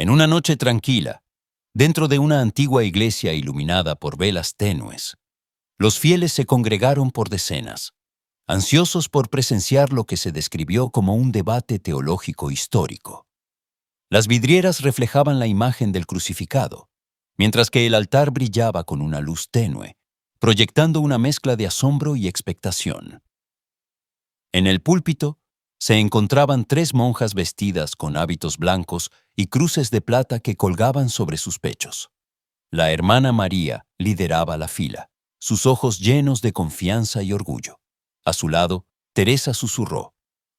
En una noche tranquila, dentro de una antigua iglesia iluminada por velas tenues, los fieles se congregaron por decenas, ansiosos por presenciar lo que se describió como un debate teológico histórico. Las vidrieras reflejaban la imagen del crucificado, mientras que el altar brillaba con una luz tenue, proyectando una mezcla de asombro y expectación. En el púlpito se encontraban 3 monjas vestidas con hábitos blancos y cruces de plata que colgaban sobre sus pechos. La hermana María lideraba la fila, sus ojos llenos de confianza y orgullo. A su lado, Teresa susurró: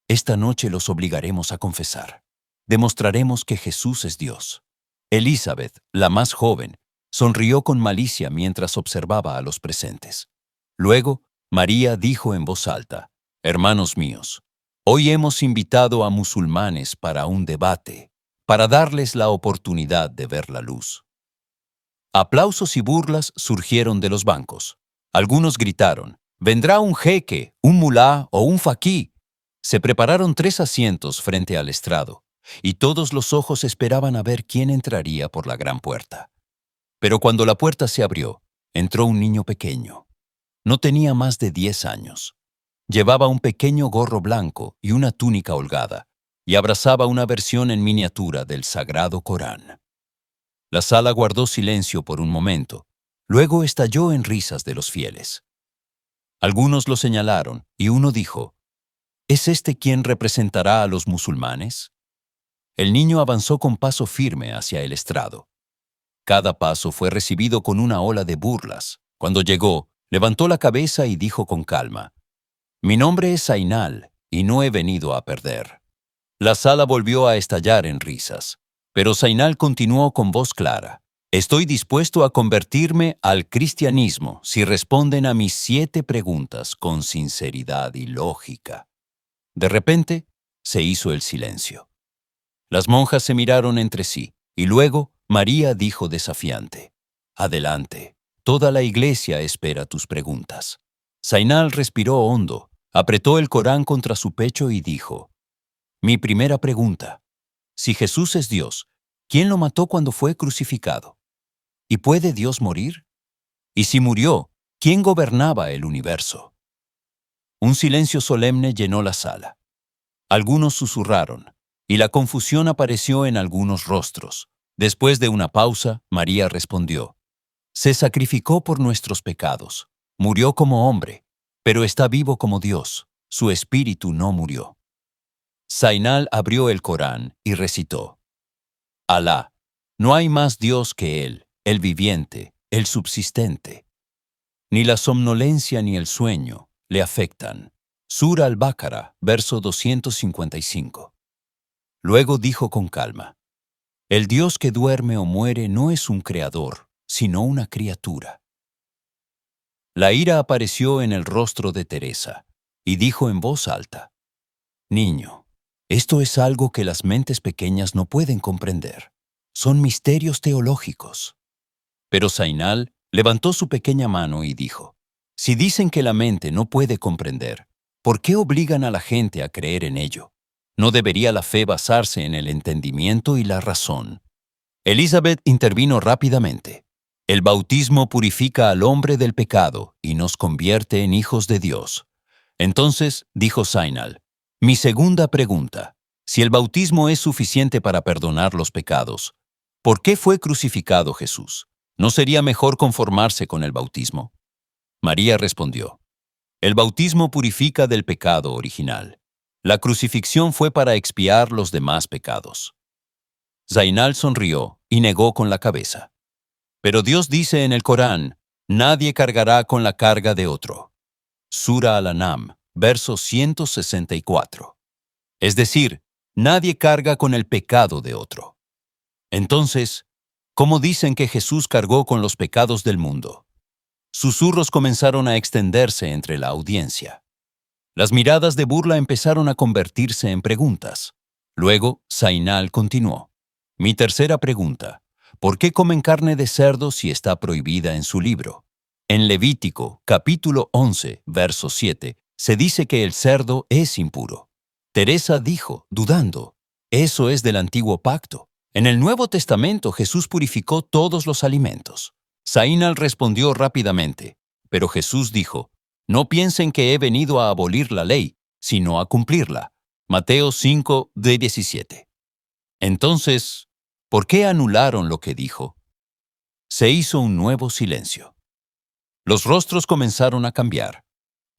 «Esta noche los obligaremos a confesar. Demostraremos que Jesús es Dios». Elizabeth, la más joven, sonrió con malicia mientras observaba a los presentes. Luego, María dijo en voz alta: «Hermanos míos, hoy hemos invitado a musulmanes para un debate, para darles la oportunidad de ver la luz». Aplausos y burlas surgieron de los bancos. Algunos gritaron: «¿Vendrá un jeque, un mulá o un faquí?». Se prepararon 3 asientos frente al estrado, y todos los ojos esperaban a ver quién entraría por la gran puerta. Pero cuando la puerta se abrió, entró un niño pequeño. No tenía más de 10 años. Llevaba un pequeño gorro blanco y una túnica holgada, y abrazaba una versión en miniatura del Sagrado Corán. La sala guardó silencio por un momento, luego estalló en risas de los fieles. Algunos lo señalaron, y uno dijo: «¿Es este quien representará a los musulmanes?». El niño avanzó con paso firme hacia el estrado. Cada paso fue recibido con una ola de burlas. Cuando llegó, levantó la cabeza y dijo con calma: «Mi nombre es Zainal, y no he venido a perder». La sala volvió a estallar en risas, pero Zainal continuó con voz clara: «Estoy dispuesto a convertirme al cristianismo si responden a mis 7 preguntas con sinceridad y lógica». De repente, se hizo el silencio. Las monjas se miraron entre sí, y luego María dijo desafiante: «Adelante, toda la iglesia espera tus preguntas». Zainal respiró hondo, apretó el Corán contra su pecho y dijo: «Mi primera pregunta: si Jesús es Dios, ¿quién lo mató cuando fue crucificado? ¿Y puede Dios morir? Y si murió, ¿quién gobernaba el universo?». Un silencio solemne llenó la sala. Algunos susurraron, y la confusión apareció en algunos rostros. Después de una pausa, María respondió: «Se sacrificó por nuestros pecados, murió como hombre, pero está vivo como Dios, su espíritu no murió». Zainal abrió el Corán y recitó: «Alá, no hay más Dios que Él, el viviente, el subsistente. Ni la somnolencia ni el sueño le afectan». Sura al-Baqara, verso 255. Luego dijo con calma: «El Dios que duerme o muere no es un creador, sino una criatura». La ira apareció en el rostro de Teresa, y dijo en voz alta: «Niño, esto es algo que las mentes pequeñas no pueden comprender. Son misterios teológicos». Pero Zainal levantó su pequeña mano y dijo: «Si dicen que la mente no puede comprender, ¿por qué obligan a la gente a creer en ello? ¿No debería la fe basarse en el entendimiento y la razón?». Elizabeth intervino rápidamente: «El bautismo purifica al hombre del pecado y nos convierte en hijos de Dios». Entonces, dijo Zainal: «Mi segunda pregunta: si el bautismo es suficiente para perdonar los pecados, ¿por qué fue crucificado Jesús? ¿No sería mejor conformarse con el bautismo?». María respondió: «El bautismo purifica del pecado original. La crucifixión fue para expiar los demás pecados». Zainal sonrió y negó con la cabeza: «Pero Dios dice en el Corán: nadie cargará con la carga de otro». Sura al-An'am, verso 164. Es decir, nadie carga con el pecado de otro. Entonces, ¿cómo dicen que Jesús cargó con los pecados del mundo? Susurros comenzaron a extenderse entre la audiencia. Las miradas de burla empezaron a convertirse en preguntas. Luego, Zainal continuó: «Mi tercera pregunta: ¿por qué comen carne de cerdo si está prohibida en su libro? En Levítico, capítulo 11, verso 7, se dice que el cerdo es impuro». Teresa dijo, dudando: «Eso es del antiguo pacto. En el Nuevo Testamento Jesús purificó todos los alimentos. Zainal respondió rápidamente, pero Jesús dijo, no piensen que he venido a abolir la ley, sino a cumplirla. Mateo 5:17. Entonces, ¿por qué anularon lo que dijo? Se hizo un nuevo silencio. Los rostros comenzaron a cambiar.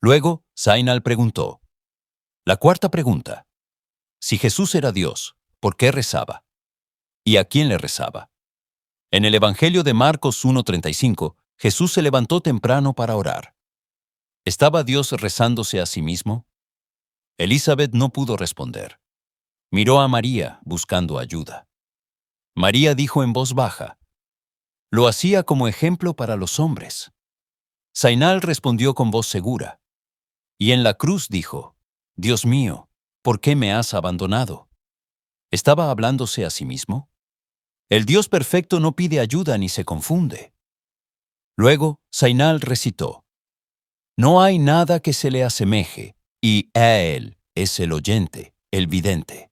Luego, Zainal preguntó. La cuarta pregunta. Si Jesús era Dios, ¿por qué rezaba? ¿Y a quién le rezaba? En el Evangelio de Marcos 1:35, Jesús se levantó temprano para orar. ¿Estaba Dios rezándose a sí mismo? Elizabeth no pudo responder. Miró a María buscando ayuda. María dijo en voz baja, lo hacía como ejemplo para los hombres. Zainal respondió con voz segura. Y en la cruz dijo, Dios mío, ¿por qué me has abandonado? ¿Estaba hablándose a sí mismo? El Dios perfecto no pide ayuda ni se confunde. Luego, Zainal recitó, no hay nada que se le asemeje, y a él es el oyente, el vidente.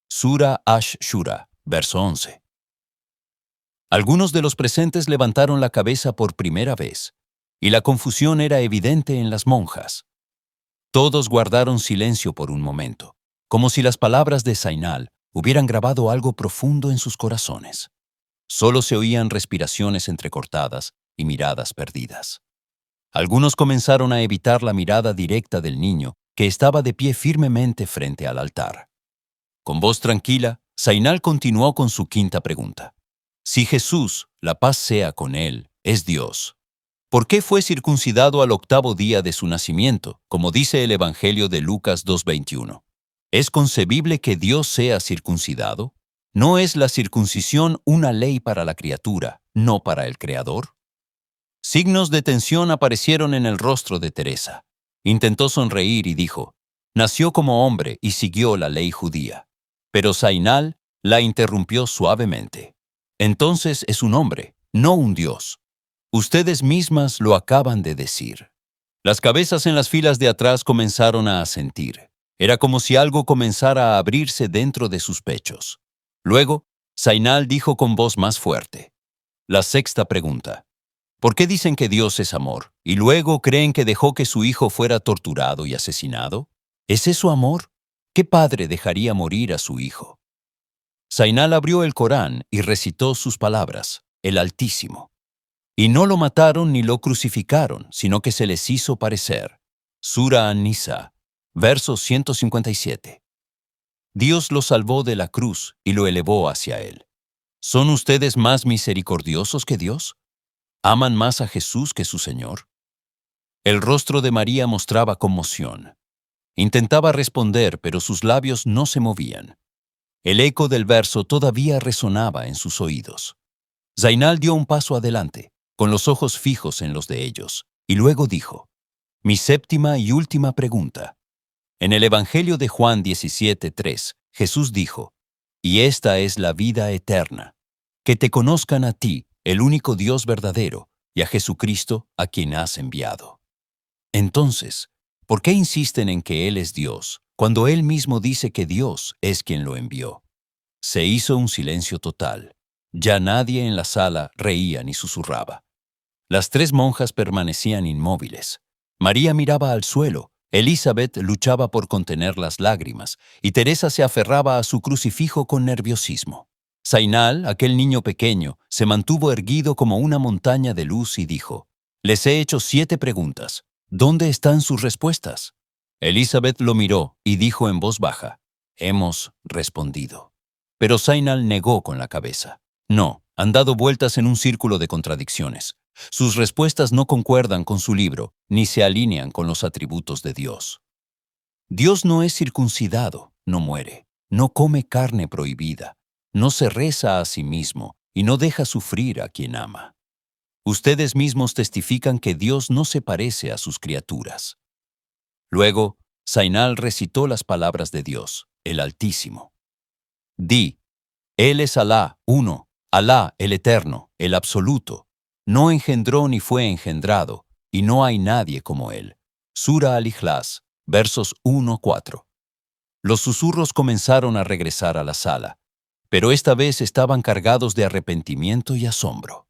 Sura Ash-Shura, verso 11. Algunos de los presentes levantaron la cabeza por primera vez, y la confusión era evidente en las monjas. Todos guardaron silencio por un momento, como si las palabras de Zainal hubieran grabado algo profundo en sus corazones. Solo se oían respiraciones entrecortadas y miradas perdidas. Algunos comenzaron a evitar la mirada directa del niño, que estaba de pie firmemente frente al altar. Con voz tranquila, Zainal continuó con su quinta pregunta. Si Jesús, la paz sea con él, es Dios, ¿por qué fue circuncidado al 8º día de su nacimiento, como dice el Evangelio de Lucas 2:21? ¿Es concebible que Dios sea circuncidado? ¿No es la circuncisión una ley para la criatura, no para el Creador? Signos de tensión aparecieron en el rostro de Teresa. Intentó sonreír y dijo, nació como hombre y siguió la ley judía. Pero Zainal la interrumpió suavemente. Entonces es un hombre, no un Dios. Ustedes mismas lo acaban de decir. Las cabezas en las filas de atrás comenzaron a asentir. Era como si algo comenzara a abrirse dentro de sus pechos. Luego, Zainal dijo con voz más fuerte. La sexta pregunta. ¿Por qué dicen que Dios es amor y luego creen que dejó que su hijo fuera torturado y asesinado? ¿Es eso amor? ¿Qué padre dejaría morir a su hijo? Zainal abrió el Corán y recitó sus palabras, el Altísimo. Y no lo mataron ni lo crucificaron, sino que se les hizo parecer. Sura An-Nisa, verso 157. Dios lo salvó de la cruz y lo elevó hacia él. ¿Son ustedes más misericordiosos que Dios? ¿Aman más a Jesús que su Señor? El rostro de María mostraba conmoción. Intentaba responder, pero sus labios no se movían. El eco del verso todavía resonaba en sus oídos. Zainal dio un paso adelante, con los ojos fijos en los de ellos, y luego dijo, mi séptima y última pregunta. En el Evangelio de Juan 17:3, Jesús dijo, y esta es la vida eterna, que te conozcan a ti, el único Dios verdadero, y a Jesucristo, a quien has enviado. Entonces, ¿por qué insisten en que Él es Dios, cuando Él mismo dice que Dios es quien lo envió? Se hizo un silencio total. Ya nadie en la sala reía ni susurraba. Las 3 monjas permanecían inmóviles. María miraba al suelo, Elizabeth luchaba por contener las lágrimas, y Teresa se aferraba a su crucifijo con nerviosismo. Zainal, aquel niño pequeño, se mantuvo erguido como una montaña de luz y dijo, les he hecho 7 preguntas. ¿Dónde están sus respuestas? Elizabeth lo miró y dijo en voz baja, hemos respondido. Pero Zainal negó con la cabeza. No, han dado vueltas en un círculo de contradicciones. Sus respuestas no concuerdan con su libro, ni se alinean con los atributos de Dios. Dios no es circuncidado, no muere, no come carne prohibida, no se reza a sí mismo y no deja sufrir a quien ama. Ustedes mismos testifican que Dios no se parece a sus criaturas. Luego, Zainal recitó las palabras de Dios, el Altísimo. Di, Él es Alá, uno, Alá, el Eterno, el Absoluto. No engendró ni fue engendrado, y no hay nadie como Él. Sura Al-Ikhlas, versos 1-4. Los susurros comenzaron a regresar a la sala. pero esta vez estaban cargados de arrepentimiento y asombro.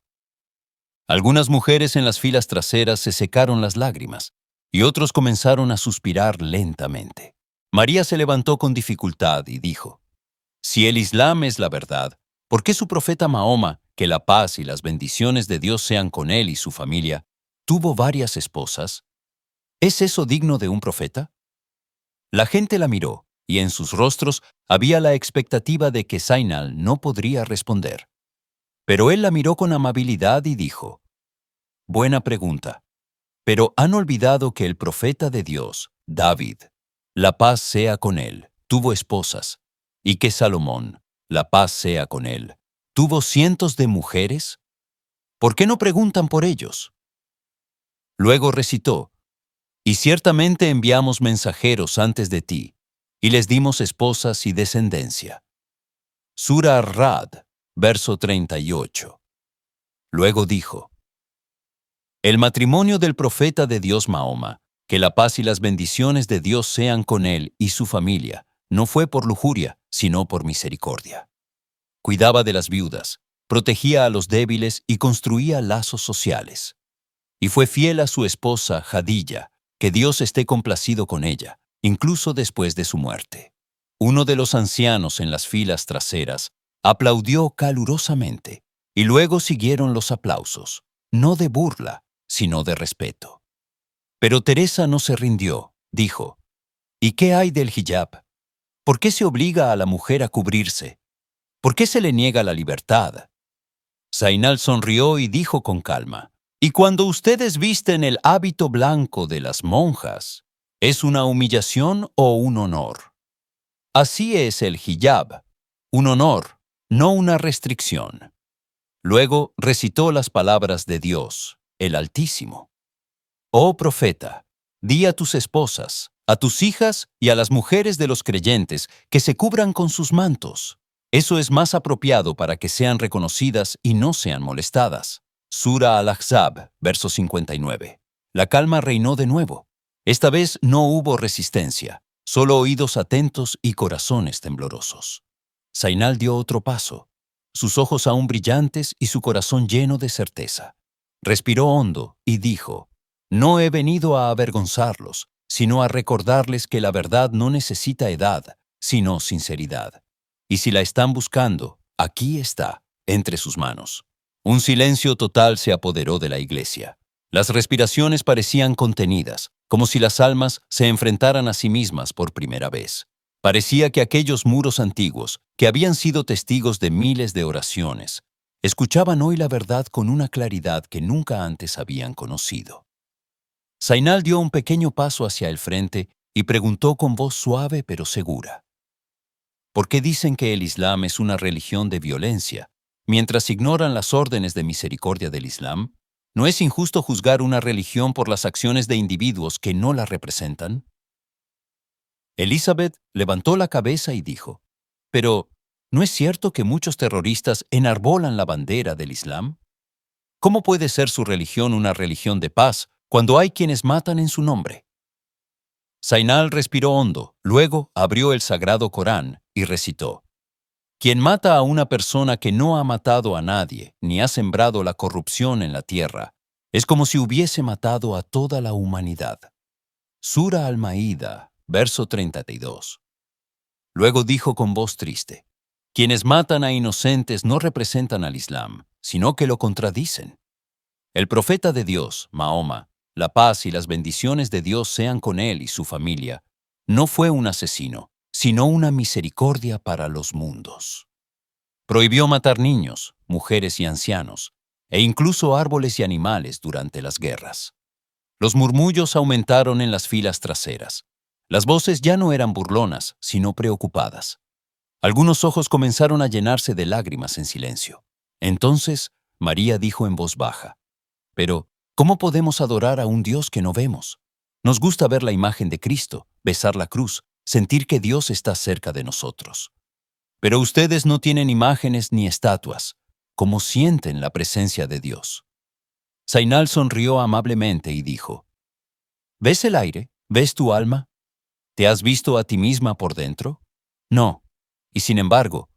Algunas mujeres en las filas traseras se secaron las lágrimas y otros comenzaron a suspirar lentamente. María se levantó con dificultad y dijo: «Si el Islam es la verdad, ¿por qué su profeta Mahoma, que la paz y las bendiciones de Dios sean con él y su familia, tuvo varias esposas? ¿Es eso digno de un profeta?». La gente la miró, y en sus rostros había la expectativa de que Zainal no podría responder. Pero él la miró con amabilidad y dijo: «Buena pregunta, pero han olvidado que el profeta de Dios, David, la paz sea con él, tuvo esposas, y que Salomón, la paz sea con él, tuvo cientos de mujeres. ¿Por qué no preguntan por ellos?». Luego recitó: «Y ciertamente enviamos mensajeros antes de ti, y les dimos esposas y descendencia». Sura Ar-Ra'd, verso 38. Luego dijo: «El matrimonio del profeta de Dios Mahoma, que la paz y las bendiciones de Dios sean con él y su familia, no fue por lujuria, sino por misericordia. Cuidaba de las viudas, protegía a los débiles y construía lazos sociales. Y fue fiel a su esposa Jadilla, que Dios esté complacido con ella, incluso después de su muerte». Uno de los ancianos en las filas traseras aplaudió calurosamente, y luego siguieron los aplausos, no de burla, sino de respeto. Pero Teresa no se rindió, dijo: «¿Y qué hay del hijab? ¿Por qué se obliga a la mujer a cubrirse? ¿Por qué se le niega la libertad?». Zainal sonrió y dijo con calma: «Y cuando ustedes visten el hábito blanco de las monjas, ¿es una humillación o un honor? Así es el hijab, un honor, no una restricción». Luego recitó las palabras de Dios, el Altísimo: «Oh profeta, di a tus esposas, a tus hijas y a las mujeres de los creyentes que se cubran con sus mantos. Eso es más apropiado para que sean reconocidas y no sean molestadas». Sura Al-Ahzab, verso 59. La calma reinó de nuevo. Esta vez no hubo resistencia, solo oídos atentos y corazones temblorosos. Zainal dio otro paso, sus ojos aún brillantes y su corazón lleno de certeza. Respiró hondo y dijo: «No he venido a avergonzarlos, sino a recordarles que la verdad no necesita edad, sino sinceridad. Y si la están buscando, aquí está, entre sus manos». Un silencio total se apoderó de la iglesia. Las respiraciones parecían contenidas, como si las almas se enfrentaran a sí mismas por primera vez. Parecía que aquellos muros antiguos, que habían sido testigos de miles de oraciones, escuchaban hoy la verdad con una claridad que nunca antes habían conocido. Zainal dio un pequeño paso hacia el frente y preguntó con voz suave pero segura: «¿Por qué dicen que el Islam es una religión de violencia, mientras ignoran las órdenes de misericordia del Islam? ¿No es injusto juzgar una religión por las acciones de individuos que no la representan?». Elizabeth levantó la cabeza y dijo: «Pero, ¿no es cierto que muchos terroristas enarbolan la bandera del Islam? ¿Cómo puede ser su religión una religión de paz cuando hay quienes matan en su nombre?». Zainal respiró hondo, luego abrió el sagrado Corán y recitó: «Quien mata a una persona que no ha matado a nadie ni ha sembrado la corrupción en la tierra, es como si hubiese matado a toda la humanidad». Sura Al-Maída, verso 32. Luego dijo con voz triste: «Quienes matan a inocentes no representan al Islam, sino que lo contradicen. El profeta de Dios, Mahoma, la paz y las bendiciones de Dios sean con él y su familia, no fue un asesino, sino una misericordia para los mundos. Prohibió matar niños, mujeres y ancianos, e incluso árboles y animales durante las guerras». Los murmullos aumentaron en las filas traseras. Las voces ya no eran burlonas, sino preocupadas. Algunos ojos comenzaron a llenarse de lágrimas en silencio. Entonces, María dijo en voz baja: «Pero, ¿cómo podemos adorar a un Dios que no vemos? Nos gusta ver la imagen de Cristo, besar la cruz, sentir que Dios está cerca de nosotros. Pero ustedes no tienen imágenes ni estatuas. ¿Cómo sienten la presencia de Dios?». Zainal sonrió amablemente y dijo: «¿Ves el aire? ¿Ves tu alma? ¿Te has visto a ti misma por dentro? No. Y sin embargo,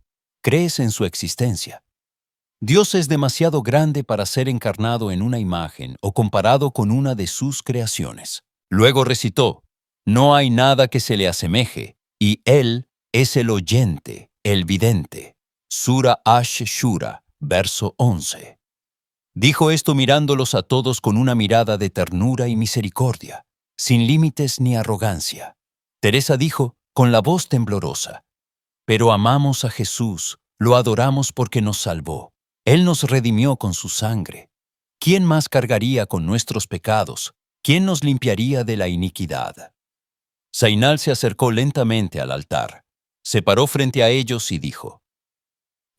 ¿Crees en su existencia? Dios es demasiado grande para ser encarnado en una imagen o comparado con una de sus creaciones. Luego recitó, no hay nada que se le asemeje, y Él es el oyente, el vidente. Sura Ash-Shura, verso 11. Dijo esto mirándolos a todos con una mirada de ternura y misericordia, sin límites ni arrogancia. Teresa dijo, con la voz temblorosa, pero amamos a Jesús, lo adoramos porque nos salvó. Él nos redimió con su sangre. ¿Quién más cargaría con nuestros pecados? ¿Quién nos limpiaría de la iniquidad? Zainal se acercó lentamente al altar, se paró frente a ellos y dijo,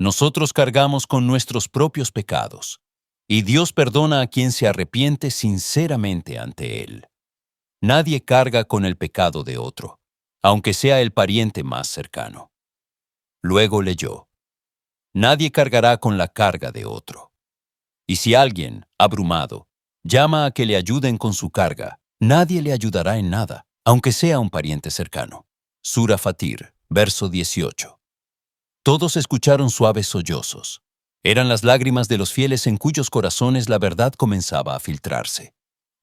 nosotros cargamos con nuestros propios pecados, y Dios perdona a quien se arrepiente sinceramente ante Él. Nadie carga con el pecado de otro, aunque sea el pariente más cercano. Luego leyó, nadie cargará con la carga de otro. Y si alguien, abrumado, llama a que le ayuden con su carga, nadie le ayudará en nada, aunque sea un pariente cercano. Sura Fatir, verso 18. Todos escucharon suaves sollozos. Eran las lágrimas de los fieles en cuyos corazones la verdad comenzaba a filtrarse.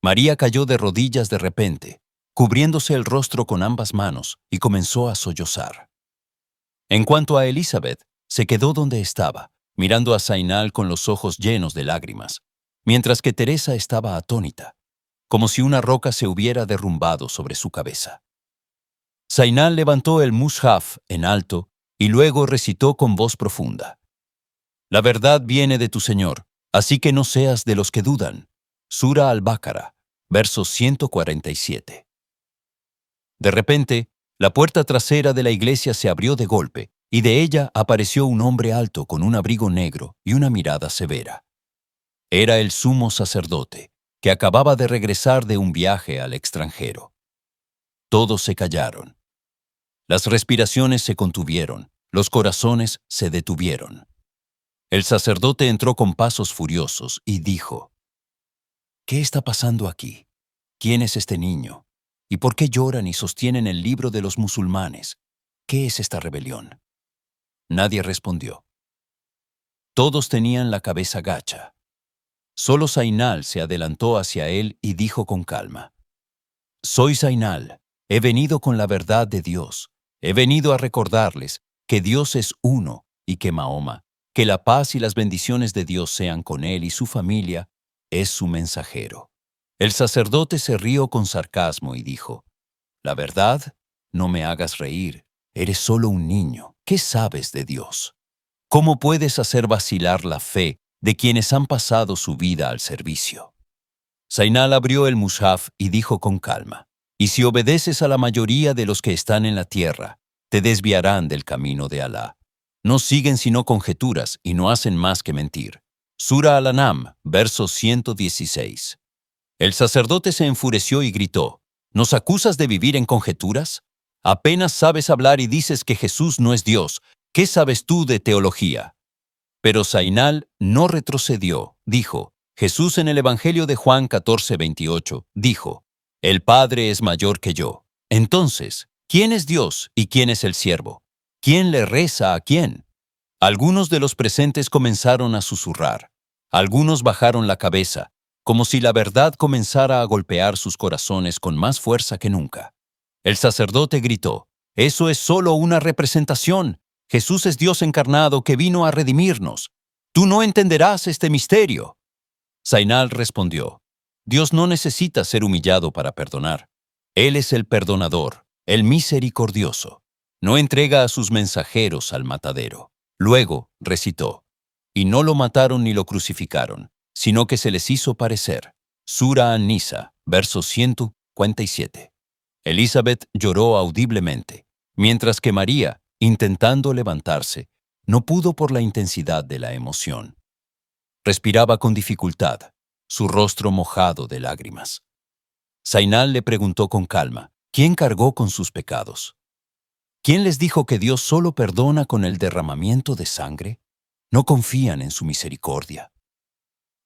María cayó de rodillas de repente, cubriéndose el rostro con ambas manos, y comenzó a sollozar. En cuanto a Elizabeth, se quedó donde estaba, mirando a Zainal con los ojos llenos de lágrimas, mientras que Teresa estaba atónita, como si una roca se hubiera derrumbado sobre su cabeza. Zainal levantó el mushaf en alto y luego recitó con voz profunda. La verdad viene de tu Señor, así que no seas de los que dudan. Sura al-Baqara, verso 147. De repente, la puerta trasera de la iglesia se abrió de golpe, y de ella apareció un hombre alto con un abrigo negro y una mirada severa. Era el sumo sacerdote, que acababa de regresar de un viaje al extranjero. Todos se callaron. Las respiraciones se contuvieron, los corazones se detuvieron. El sacerdote entró con pasos furiosos y dijo, ¿qué está pasando aquí? ¿Quién es este niño? ¿Y por qué lloran y sostienen el libro de los musulmanes? ¿Qué es esta rebelión? Nadie respondió. Todos tenían la cabeza gacha. Solo Zainal se adelantó hacia él y dijo con calma, soy Zainal, he venido con la verdad de Dios, he venido a recordarles que Dios es uno y que Mahoma, que la paz y las bendiciones de Dios sean con él y su familia, es su mensajero. El sacerdote se rió con sarcasmo y dijo, la verdad, no me hagas reír, eres solo un niño, ¿qué sabes de Dios? ¿Cómo puedes hacer vacilar la fe de quienes han pasado su vida al servicio? Zainal abrió el mushaf y dijo con calma, y si obedeces a la mayoría de los que están en la tierra, te desviarán del camino de Alá. No siguen sino conjeturas y no hacen más que mentir. Sura Al-An'am, verso 116. El sacerdote se enfureció y gritó, ¿nos acusas de vivir en conjeturas? Apenas sabes hablar y dices que Jesús no es Dios. ¿Qué sabes tú de teología? Pero Zainal no retrocedió, dijo, Jesús en el Evangelio de Juan 14:28, dijo, el Padre es mayor que yo. Entonces, ¿quién es Dios y quién es el siervo? ¿Quién le reza a quién? Algunos de los presentes comenzaron a susurrar. Algunos bajaron la cabeza, como si la verdad comenzara a golpear sus corazones con más fuerza que nunca. El sacerdote gritó, eso es solo una representación. Jesús es Dios encarnado que vino a redimirnos. Tú no entenderás este misterio. Zainal respondió, Dios no necesita ser humillado para perdonar. Él es el perdonador, el misericordioso. No entrega a sus mensajeros al matadero. Luego recitó, y no lo mataron ni lo crucificaron, sino que se les hizo parecer. Sura An-Nisa, verso 147. Elizabeth lloró audiblemente, mientras que María, intentando levantarse, no pudo por la intensidad de la emoción. Respiraba con dificultad, su rostro mojado de lágrimas. Zainal le preguntó con calma, ¿quién cargó con sus pecados? ¿Quién les dijo que Dios solo perdona con el derramamiento de sangre? No confían en su misericordia.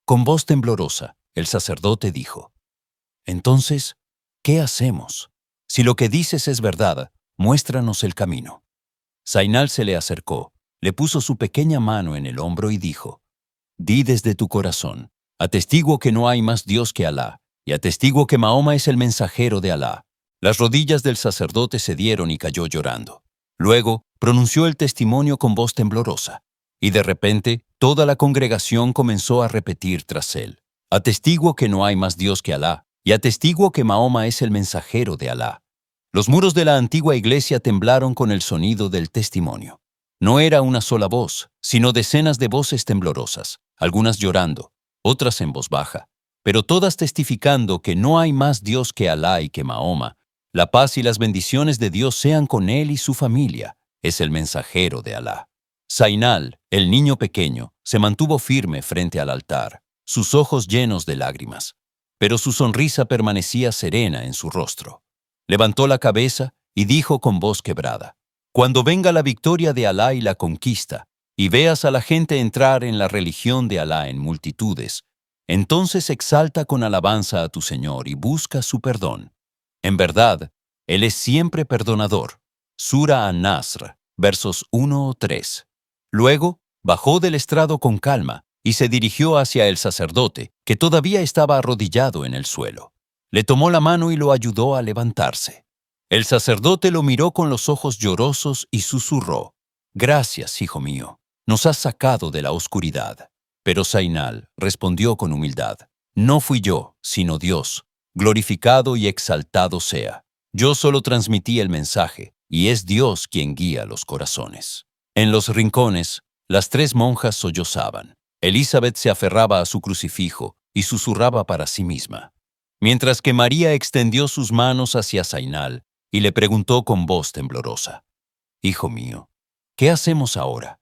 Con voz temblorosa, el sacerdote dijo, entonces, ¿qué hacemos? Si lo que dices es verdad, muéstranos el camino. Zainal se le acercó, le puso su pequeña mano en el hombro y dijo: «Di desde tu corazón, atestiguo que no hay más Dios que Alá, y atestiguo que Mahoma es el mensajero de Alá». Las rodillas del sacerdote cedieron y cayó llorando. Luego pronunció el testimonio con voz temblorosa, y de repente toda la congregación comenzó a repetir tras él: «Atestiguo que no hay más Dios que Alá, y atestiguo que Mahoma es el mensajero de Alá». Los muros de la antigua iglesia temblaron con el sonido del testimonio. No era una sola voz, sino decenas de voces temblorosas, algunas llorando, otras en voz baja, pero todas testificando que no hay más Dios que Alá y que Mahoma, la paz y las bendiciones de Dios sean con él y su familia, es el mensajero de Alá. Zainal, el niño pequeño, se mantuvo firme frente al altar, sus ojos llenos de lágrimas, pero su sonrisa permanecía serena en su rostro. Levantó la cabeza y dijo con voz quebrada: «Cuando venga la victoria de Alá y la conquista, y veas a la gente entrar en la religión de Alá en multitudes, entonces exalta con alabanza a tu Señor y busca su perdón. En verdad, Él es siempre perdonador». Sura An-Nasr, versos 1 o 3. Luego, bajó del estrado con calma y se dirigió hacia el sacerdote, que todavía estaba arrodillado en el suelo. Le tomó la mano y lo ayudó a levantarse. El sacerdote lo miró con los ojos llorosos y susurró: «Gracias, hijo mío, nos has sacado de la oscuridad». Pero Zainal respondió con humildad: «No fui yo, sino Dios, glorificado y exaltado sea. Yo solo transmití el mensaje, y es Dios quien guía los corazones». En los rincones, las tres monjas sollozaban. Elizabeth se aferraba a su crucifijo y susurraba para sí misma, mientras que María extendió sus manos hacia Zainal y le preguntó con voz temblorosa: «Hijo mío, ¿qué hacemos ahora?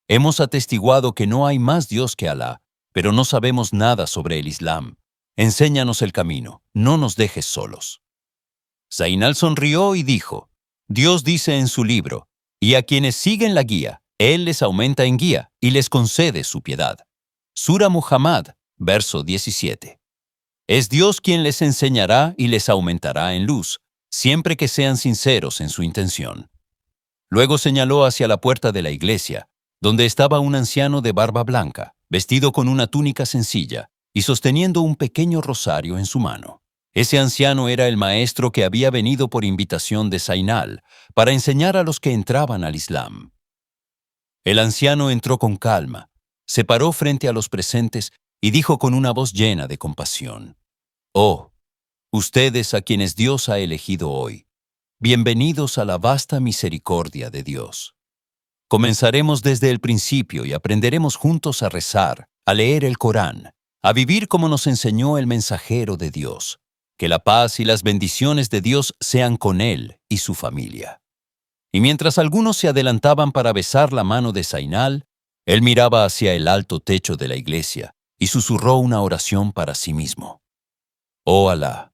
Hemos atestiguado que no hay más Dios que Alá, pero no sabemos nada sobre el Islam. Enséñanos el camino, no nos dejes solos». Zainal sonrió y dijo: «Dios dice en su libro, y a quienes siguen la guía, Él les aumenta en guía y les concede su piedad». Sura Muhammad, verso 17. Es Dios quien les enseñará y les aumentará en luz, siempre que sean sinceros en su intención. Luego señaló hacia la puerta de la iglesia, donde estaba un anciano de barba blanca, vestido con una túnica sencilla y sosteniendo un pequeño rosario en su mano. Ese anciano era el maestro que había venido por invitación de Zainal para enseñar a los que entraban al Islam. El anciano entró con calma, se paró frente a los presentes y dijo con una voz llena de compasión: «Oh, ustedes a quienes Dios ha elegido hoy, bienvenidos a la vasta misericordia de Dios. Comenzaremos desde el principio y aprenderemos juntos a rezar, a leer el Corán, a vivir como nos enseñó el mensajero de Dios. Que la paz y las bendiciones de Dios sean con él y su familia». Y mientras algunos se adelantaban para besar la mano de Zainal, él miraba hacia el alto techo de la iglesia y susurró una oración para sí mismo: «Oh Alá,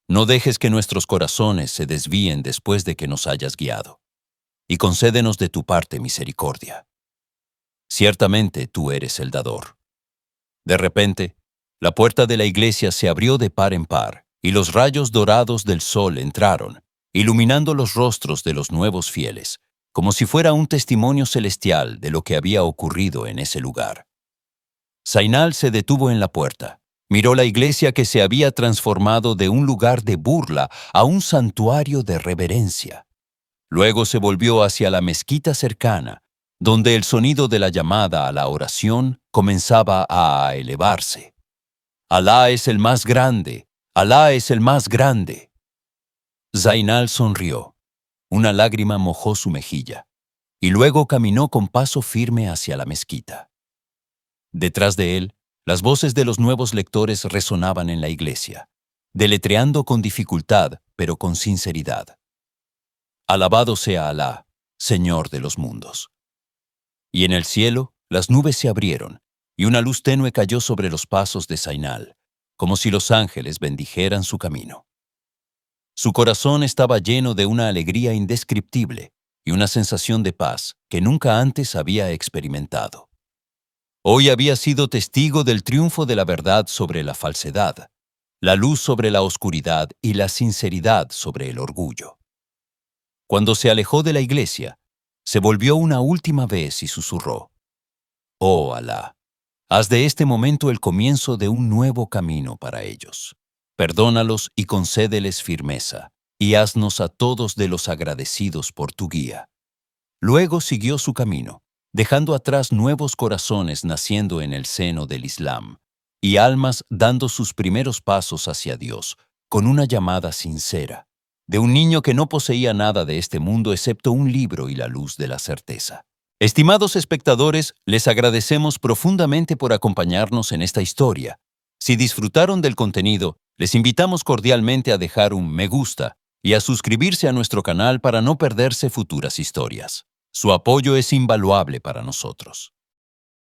no dejes que nuestros corazones se desvíen después de que nos hayas guiado, y concédenos de tu parte misericordia. Ciertamente tú eres el dador». De repente, la puerta de la iglesia se abrió de par en par, y los rayos dorados del sol entraron, iluminando los rostros de los nuevos fieles, como si fuera un testimonio celestial de lo que había ocurrido en ese lugar. Zainal se detuvo en la puerta, miró la iglesia que se había transformado de un lugar de burla a un santuario de reverencia. Luego se volvió hacia la mezquita cercana, donde el sonido de la llamada a la oración comenzaba a elevarse. «Alá es el más grande, Alá es el más grande». Zainal sonrió. Una lágrima mojó su mejilla, y luego caminó con paso firme hacia la mezquita. Detrás de él, las voces de los nuevos lectores resonaban en la iglesia, deletreando con dificultad, pero con sinceridad: «Alabado sea Alá, Señor de los mundos». Y en el cielo, las nubes se abrieron, y una luz tenue cayó sobre los pasos de Zainal, como si los ángeles bendijeran su camino. Su corazón estaba lleno de una alegría indescriptible y una sensación de paz que nunca antes había experimentado. Hoy había sido testigo del triunfo de la verdad sobre la falsedad, la luz sobre la oscuridad y la sinceridad sobre el orgullo. Cuando se alejó de la iglesia, se volvió una última vez y susurró: «Oh Alá, haz de este momento el comienzo de un nuevo camino para ellos. Perdónalos y concédeles firmeza, y haznos a todos de los agradecidos por tu guía». Luego siguió su camino, dejando atrás nuevos corazones naciendo en el seno del Islam, y almas dando sus primeros pasos hacia Dios, con una llamada sincera, de un niño que no poseía nada de este mundo excepto un libro y la luz de la certeza. Estimados espectadores, les agradecemos profundamente por acompañarnos en esta historia. Si disfrutaron del contenido, les invitamos cordialmente a dejar un me gusta y a suscribirse a nuestro canal para no perderse futuras historias. Su apoyo es invaluable para nosotros.